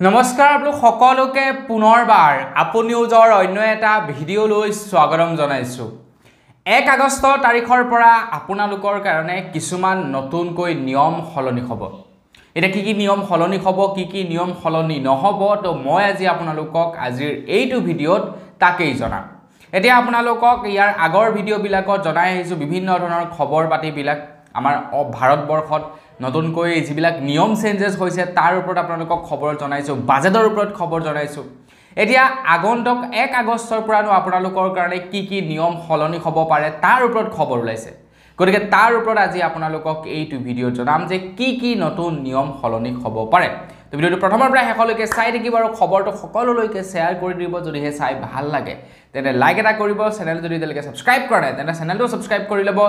নমস্কাৰ আপোনালোক সকলোকে পুনৰবাৰ আপুনি নিউজৰ অন্য এটা ভিডিঅ' লৈ স্বাগতম জনাইছো 1 আগষ্ট তাৰিখৰ পৰা আপোনালোকৰ কাৰণে কিছুমান নতুনকৈ নিয়ম সলনি হ'ব এটা কি নিয়ম সলনি হ'ব কি নিয়ম সলনি নহ'ব তো মই আজি আপোনালোকক আজিৰ এইটো ভিডিঅ'ত তাকেই জনাম এতিয়া আপোনালোকক ইয়াৰ আগৰ ভিডিঅ' বিলাকত জনাই আহিছো বিভিন্ন ধৰণৰ খবৰ পাতি বিলাক আমাৰ ভাৰতবৰ্ষত নতুনকৈ যিবিলাক নিয়ম চেঞ্জেছ হৈছে তাৰ ওপৰত আপোনালোকক খবৰ জনাইছো বাজেটৰ ওপৰত খবৰ জনাইছো এতিয়া আগন্তুক 1 আগষ্টৰ পৰানো আপোনালোকৰ কাৰণে কি নিয়ম সলনি হ'ব পাৰে তাৰ ওপৰত খবৰ ওলাইছে গতিকে তাৰ ওপৰত আজি আপোনালোকক এইটো ভিডিঅ' জনাম যে কি নতুন নিয়ম সলনি হ'ব পাৰে তো ভিডিঅ'টো প্ৰথমৰ পৰা শেষলৈকে চাই থাকিব আৰু খবৰটো সকলোলৈকে শ্বেয়াৰ কৰি দিব যদি হে চাই ভাল লাগে তেনে লাইক এটা কৰিব চেনেল যদি এতিয়ালৈকে সাবস্ক্ৰাইব কৰা নাই তেনে চেনেলটো সাবস্ক্ৰাইব কৰি ল'ব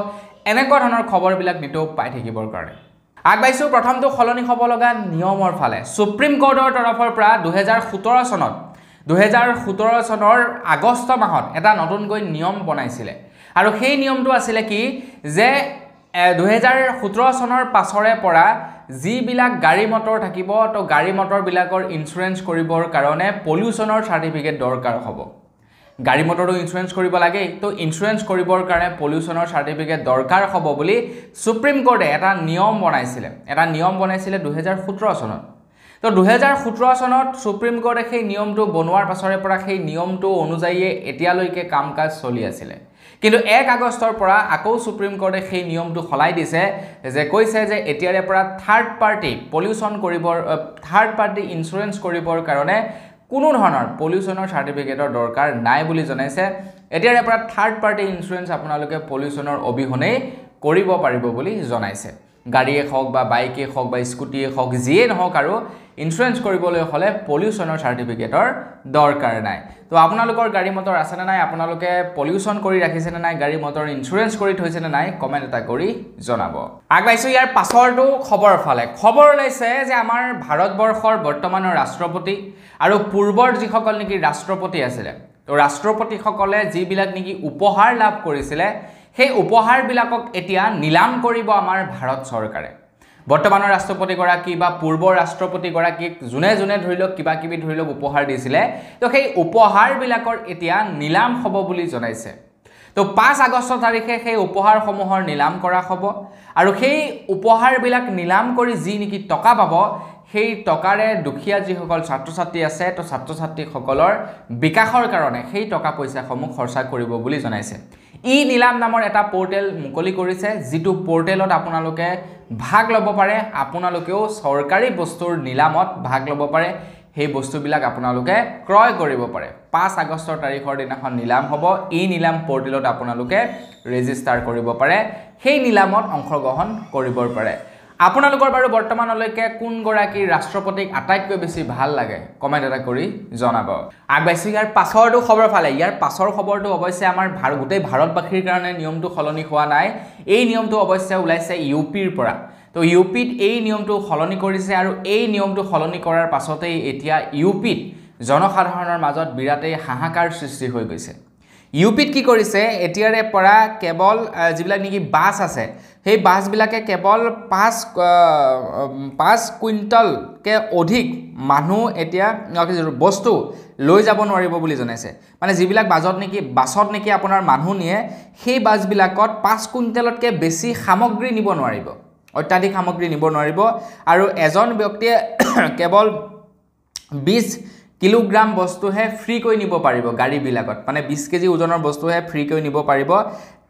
এনেকুৱা ধৰণৰ খবৰবিলাক নিতৌ পাই থাকিবৰ কাৰণে আগবাইছো প্ৰথমটো খলনি হ'ব লগা নিয়মৰ ফালে সুপ্ৰিম কোৰ্টৰ তৰফৰ পৰা 2017 চনৰ আগষ্ট মাহত এটা নতুনকৈ নিয়ম বনাইছিলে আৰু সেই নিয়মটো আছিল কি যে 2017 চনৰ পাছৰে পৰা যিবিলাক গাড়ী মটৰ থাকিব তো গাড়ী মটৰ বিলাকৰ ইনস্যুৰেন্স কৰিবৰ কাৰণে পলিউশনৰ সাৰ্টিফিকেট দৰকাৰ হ'ব গাড়ী মটৰটো ইনস্যুৰেন্স কৰিব লাগে তো ইনস্যুৰেন্স কৰিবৰ কাৰণে পলিউশনৰ সাৰ্টিফিকেট দৰকাৰ হ'ব বুলি সুপ্ৰিম কোৰ্টে এটা নিয়ম বনাইছিলে 2017 চনত তো 2017 চনত সুপ্ৰিম কোৰ্টে সেই নিয়মটো বনোৱাৰ পাছৰে পৰা সেই নিয়মটো অনুযায়ী এতিয়ালৈকে কামকাজ চলি আছিল কিন্তু 1 আগষ্টৰ পৰা আকৌ সুপ্ৰিম কোৰ্টে সেই নিয়মটো খলাই দিছে যে কৈছে যে এতিয়াৰে পৰা থাৰ্ড পাৰ্টি পলিউশন কৰিবৰ থাৰ্ড পাৰ্টি ইনস্যুৰেন্স কৰিবৰ কাৰণে কোনো ধৰণৰ পলিউশনৰ সাৰ্টিফিকেটৰ দৰকাৰ নাই বুলি জনাইছে এতিয়াৰে পৰা থাৰ্ড পাৰ্টি ইনস্যুৰেন্স আপোনালোকে পলিউশনৰ অবিহনে কৰিব পাৰিব বুলি জনাইছে গাড়ীয়ে হওক বা বাইকে হওক বা স্কুটিয়ে হওক যিয়ে নহওক আৰু ইনস্যুৰেন্স কৰিবলৈ হলে পলিউশনৰ সাৰ্টিফিকেটৰ দৰকাৰ নাই তো আপোনালোকৰ গাড়ী মটৰ আছে নে নাই আপোনালোকে পলিউশন কৰি ৰাখিছে নে নাই গাড়ী মটৰ ইনস্যুৰেন্স কৰি থৈছে নে নাই কমেন্ট এটা কৰি জনাব আগবাইছো ইয়াৰ পাছৰটো খবৰ ফালে খবৰ ওলাইছে যে আমাৰ ভাৰতবৰ্ষৰ বৰ্তমানৰ ৰাষ্ট্ৰপতি আৰু পূৰ্বৰ যিসকল নেকি ৰাষ্ট্ৰপতি আছিল তো ৰাষ্ট্ৰপতিসকলে যিবিলাক নেকি উপহাৰ লাভ কৰিছিল সেই উপহাৰ বিলাকক এতিয়া নিলাম কৰিব আমাৰ ভাৰত চৰকাৰে বৰ্তমানৰ ৰাষ্ট্ৰপতি গৰাকী বা পূৰ্বৰ ৰাষ্ট্ৰপতি গৰাকীক জুনে ধৰিলক কিবা কিবি ধৰিলক উপহাৰ দিছিলে তো সেই উপহাৰ বিলাকৰ এতিয়া নিলাম হ'ব বুলি জনাইছে তো 5 আগষ্ট তাৰিখে সেই উপহাৰসমূহৰ নিলাম কৰা হ'ব আৰু সেই উপহাৰ বিলাক নিলাম কৰি যি নেকি টকা পাব সেই টকাৰে দুখীয়া যিসকল ছাত্ৰ-ছাত্ৰী আছে তো ছাত্ৰ-ছাত্ৰীসকলৰ বিকাশৰ কাৰণে সেই টকা পইচাসমূহ খৰচা কৰিব বুলি জনাইছে ই নিলাম নামৰ এটা পোৰ্টেল মুকলি কৰিছে যিটো পোৰ্টেলত আপোনালোকে ভাগ ল'ব পাৰে আপোনালোকেও চৰকাৰী বস্তুৰ নিলামত ভাগ ল'ব পাৰে সেই বস্তুবিলাক আপোনালোকে ক্ৰয় কৰিব পাৰে 5 আগষ্ট তাৰিখৰ দিনাখন নিলাম হ'ব ই নিলাম পোৰ্টেলত আপোনালোকে ৰেজিষ্টাৰ কৰিব পাৰে সেই নিলামত অংশগ্ৰহণ কৰিব পাৰে আপোনালোকৰ বাৰু বৰ্তমানলৈকে কোন গৰাকী ৰাষ্ট্ৰপতিক আটাইতকৈ বেছি ভাল লাগে কমেন্ট এটা কৰি জনাব আগবাইছো ইয়াৰ পাছৰটো খবৰ ফালে ইয়াৰ পাছৰ খবৰটো অৱশ্যে আমাৰ গোটেই ভাৰতবাসীৰ কাৰণে নিয়মটো সলনি হোৱা নাই এই নিয়মটো অৱশ্যে ওলাইছে ইউপিৰ পৰা তো ইউপিত এই নিয়মটো সলনি কৰিছে আৰু এই নিয়মটো সলনি কৰাৰ পাছতেই এতিয়া ইউপিত জনসাধাৰণৰ মাজত বিৰাটেই হাহাকাৰ সৃষ্টি হৈ গৈছে ইউপিত কি কৰিছে এতিয়াৰে পৰা কেৱল যিবিলাক নেকি বাছ আছে সেই বাছ বিলাকে কেৱল 5 কুইণ্টল কে অধিক মানুহ এতিয়া বস্তু লৈ যাব নোৱাৰিব বুলি জনাইছে মানে যিবিলাক বাছত নেকি আপোনাৰ মানুহ নিয়ে সেই বাছ বিলাকত 5 কুইণ্টলতকৈ বেছি সামগ্ৰী নিব নোৱাৰিব অত্যাধিক সামগ্ৰী নিব নোৱাৰিব আৰু এজন ব্যক্তিয়ে কেৱল 20 কিলোগ্ৰাম বস্তুহে ফ্ৰী কৈ নিব পাৰিব গাড়ী বিলাকত মানে 20 কেজি ওজনৰ বস্তুহে ফ্ৰী কৈ নিব পাৰিব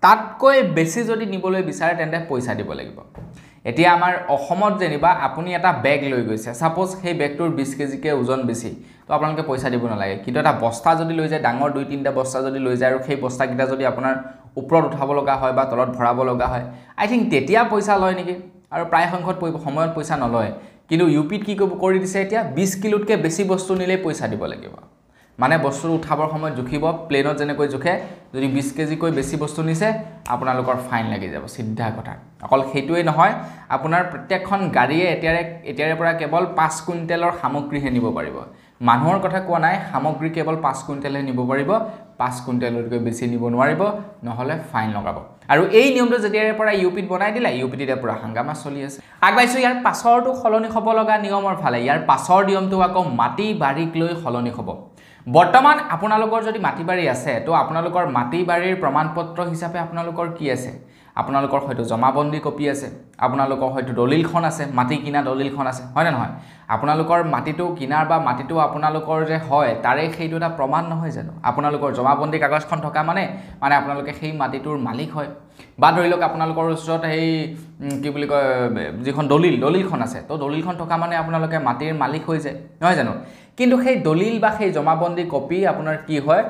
তাতকৈ বেছি যদি নিবলৈ বিচাৰে তেন্তে পইচা দিব লাগিব এতিয়া আমাৰ অসমত যেনিবা আপুনি এটা বেগ লৈ গৈছে সাপোজ সেই বেগটোৰ 20 কেজি কে ওজন বেছি তো আপোনালোকে পইচা দিব নালাগে কিন্তু এটা বস্তা যদি লৈ যায় ডাঙৰ 2-3টা বস্তা যদি লৈ যায় আৰু সেই বস্তা কিটা যদি আপোনাৰ ওপৰত উঠাব লগা হয় বা তলত ভৰাব লগা হয় আই থিংক তেতিয়া পইচা লয় নেকি আৰু প্ৰায় সংখ্যক সময়ত পইচা নলয় কিন্তু ইউপিত কি কৰি দিছে এতিয়া 20 কিলোতকৈ বেছি বস্তু নিলে পইচা দিব লাগিব মানে বস্তু উঠাবৰ সময়ত জুখিব প্লেনত যেনেকৈ জুখে যদি 20 কেজি কৈ বেছি বস্তু নিছে আপোনালোকৰ ফাইন লাগি যাব সিদ্ধা কথা অকল হেতুৱে নহয় আপোনাৰ প্ৰত্যেকখন গাড়ীয়ে এতিয়াৰে পৰা কেৱল 5 কুইণ্টেলৰ সামগ্ৰীহে নিব পাৰিব মানুহৰ কথা কোৱা নাই সামগ্ৰী কেৱল 5 কুইণ্টেলহে নিব পাৰিব 5 কুইণ্টেলতকৈ বেছি নিব নোৱাৰিব নহলে ফাইন লগাব আৰু এই নিয়মটো যেতিয়াৰ পৰা ইউপিত বনাই দিলে ইউপিতে পুৰা হাংগামা চলি আছে আগবাইছো ইয়াৰ পাছৰটো খলনি হ'ব লগা নিয়মৰ ফালে ইয়াৰ পাছৰ নিয়মটো আকৌ মাটি বাৰীক লৈ খলনি হ'ব বৰ্তমান আপোনালোকৰ যদি মাটি বাৰী আছে তো আপোনালোকৰ মাটি বাৰীৰ প্ৰমাণপত্ৰ হিচাপে আপোনালোকৰ কি আছে আপোনালোকৰ হয়তো জমাবন্দী কপি আছে আপোনালোকৰ হয়তো দলিলখন আছে মাটি কিনা দলিলখন আছে হয় না নহয় আপোনালোকৰ মাটিটো কিনাৰ বা মাটিটো আপোনালোকৰ যে হয় তাৰে সেইটো এটা প্ৰমাণ নহয় জানো আপোনালোকৰ জমাবন্দী কাগজখন থকা মানে আপোনালোকে সেই মাটিটোৰ মালিক হয় বা ধৰি লওক আপোনালোকৰ ওচৰত এই কি বুলি কয় যিখন দলিলখন আছে তো দলিলখন থকা মানে আপোনালোকে মাটিৰ মালিক হৈ যায় নহয় জানো কিন্তু সেই দলিল বা সেই জমাবন্দী কপি আপোনাৰ কি হয়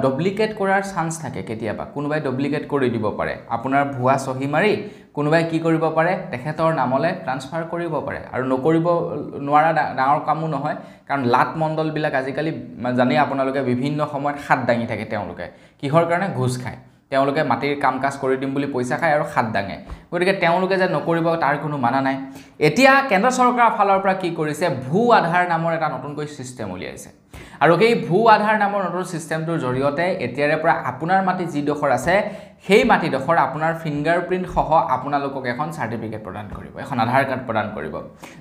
ডুপ্লিকেট কৰাৰ চান্স থাকে কেতিয়াবা কোনোবাই ডুপ্লিকেট কৰি দিব পাৰে আপোনাৰ ভুৱা সহি মাৰি কোনোবাই কি কৰিব পাৰে তেখেতৰ নামলৈ ট্ৰান্সফাৰ কৰিব পাৰে আৰু নকৰিব নোৱাৰা ডাঙৰ কামো নহয় কাৰণ লাট মণ্ডল বিলাক আজিকালি জানি আপোনালোকে বিভিন্ন সময়ত হাত দাঙি থাকে তেওঁলোকে কিহৰ কাৰণে ঘুষ খায় তেওঁলোকে মাটিৰ কাম কাজ কৰি দিম বুলি পইচা খায় আৰু হাত দাঙে গতিকে তেওঁলোকে যে নকৰিব তাৰ কোনো মানা নাই এতিয়া কেন্দ্ৰ চৰকাৰৰ ফালৰ পৰা কি কৰিছে ভূ আধাৰ নামৰ এটা নতুনকৈ সিস্টেম উলিয়াইছে আৰু এই ভূ আধাৰ নামৰ নতুন সিস্টেমটোৰ জৰিয়তে এতিয়াৰে পৰা আপোনাৰ মাটি যিডোখৰ আছে সেই মাটিডোখৰ আপোনাৰ ফিংগাৰপ্ৰিন্ট সহ আপোনালোকক এখন সাৰ্টিফিকেট প্ৰদান কৰিব এখন আধাৰ কাৰ্ড প্ৰদান কৰিব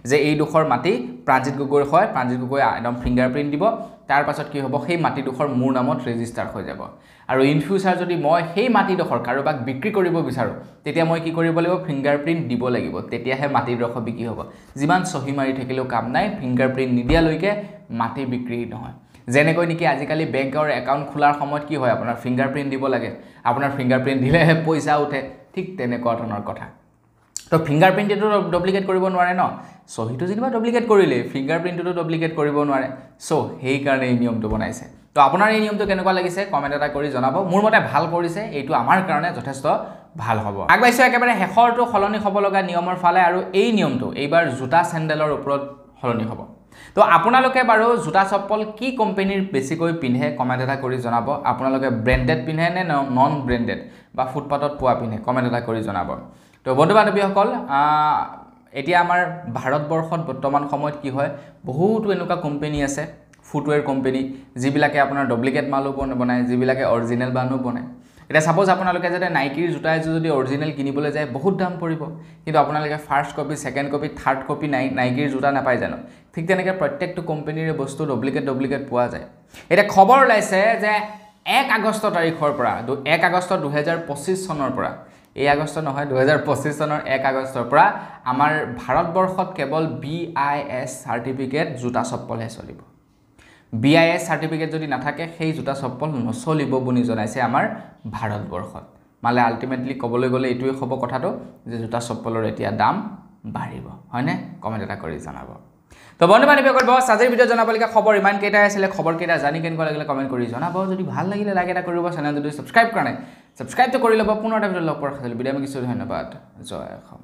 যে এই ডোখৰ মাটি প্ৰাঞ্জিত গগৈৰ হয় প্ৰাঞ্জিত গগৈ একদম ফিংগাৰপ্ৰিন্ট দিব তাৰ পাছত কি হ'ব সেই মাটিডোখৰ মোৰ নামত ৰেজিষ্টাৰ হৈ যাব আৰু ইন ফিউচাৰ যদি মই সেই মাটিডোখৰ কাৰোবাক বিক্ৰী কৰিব বিচাৰো তেতিয়া মই কি কৰিব লাগিব ফিংগাৰপ্ৰিন্ট দিব লাগিব তেতিয়াহে মাটিডোখৰ বিক্ৰী হ'ব যিমান সহি মাৰি থাকিলেও কাম নাই ফিংগাৰপ্ৰিন্ট নিদিয়ালৈকে মাটি বিক্ৰী নহয় যেনেকৈ নেকি আজিকালি বেংকৰ একাউণ্ট খোলাৰ সময়ত কি হয় আপোনাৰ ফিংগাৰপ্ৰিন্ট দিব লাগে আপোনাৰ ফিংগাৰপ্ৰিন্ট দিলেহে পইচা উঠে ঠিক তেনেকুৱা ধৰণৰ কথা তো ফিংগাৰপ্ৰিন্টটো ডুপ্লিকেট কৰিব নোৱাৰে ন সহিটো যেনিবা ডুপ্লিকেট কৰিলে ফিংগাৰপ্ৰিন্টটো ডুপ্লিকেট কৰিব নোৱাৰে সো সেই কাৰণে এই নিয়মটো বনাইছে তো আপোনাৰ এই নিয়মটো কেনেকুৱা লাগিছে কমেন্ট এটা কৰি জনাব মোৰ মতে ভাল কৰিছে এইটো আমাৰ কাৰণে যথেষ্ট ভাল হ'ব আগবাইছো একেবাৰে হেখৰটো খলনি হ'ব লগা নিয়মৰ ফালে আৰু এই নিয়মটো এইবাৰ জোতা চেণ্ডেলৰ ওপৰত খলনি হ'ব তো আপোনালোকে বাৰু জোতা চপ্পল কি কোম্পানীৰ বেছিকৈ পিন্ধে কমেন্ট এটা কৰি জনাব আপোনালোকে ব্ৰেন্ডেড পিন্ধে নে নন ব্ৰেন্ডেড বা ফুটপাতত পোৱা পিন্ধে কমেন্ট এটা কৰি জনাব তো বন্ধু বান্ধৱীসকল এতিয়া আমাৰ ভাৰতবৰ্ষত বৰ্তমান সময়ত কি হয় বহুতো এনেকুৱা কোম্পানী আছে ফুটৱেৰ কোম্পানী যিবিলাকে আপোনাৰ ডুপ্লিকেট মালো বনায় যিবিলাকে অৰিজিনেল বানো বনায় এটা সাপোজ আপোনালোকে যদি নাইকিৰ জোতা এযোৰ যদি অৰিজিনেল কিনিবলৈ যায় বহুত দাম পৰিব কিন্তু আপোনালোকে first copy second copy third copy নাইকিৰ জোতা নাপায় জানো ঠিক তেনেকৈ প্ৰত্যেকটো কোম্পানীৰ বস্তু ডুপ্লিকেট পোৱা যায় এটা খবৰ ওলাইছে যে 1 আগষ্ট তাৰিখৰ পৰা 1 আগষ্ট 2025 চনৰ পৰা এই আগষ্ট নহয় 2025 চনৰ 1 আগষ্টৰ পৰা আমাৰ ভাৰতবৰ্ষত কেৱল BIS সাৰ্টিফিকেট জোতা চপ্পলহে চলিব BIS সাৰ্টিফিকেট যদি নাথাকে সেই জোতা চপ্পল নচলিব বুলি জনাইছে আমাৰ ভাৰতবৰ্ষত মানে আলটিমেটলি ক'বলৈ গ'লে এইটোৱে হ'ব কথাটো যে জোতা চপ্পলৰ এতিয়া দাম বাঢ়িব হয়নে কমেন্ট এটা কৰি জনাব তো বন্ধু বান্ধৱীসকল বস আজিৰ ভিডিও জনাবলগীয়া খবৰ ইমান কেইটা আছিল খবৰ কেইটা জানি কেনেকুৱা লাগিলে কমেন্ট কৰি জনাব যদি ভাল লাগিলে লাইক এটা কৰিব চেনেল যদি সাবস্ক্ৰাইব কৰা নাই সাবস্ক্ৰাইব তো কৰি ল'ব পুনৰ এটা ভিডিও লগ পোৱাৰ খালি বিদায় মাগিছো ধন্যবাদ জয় অসম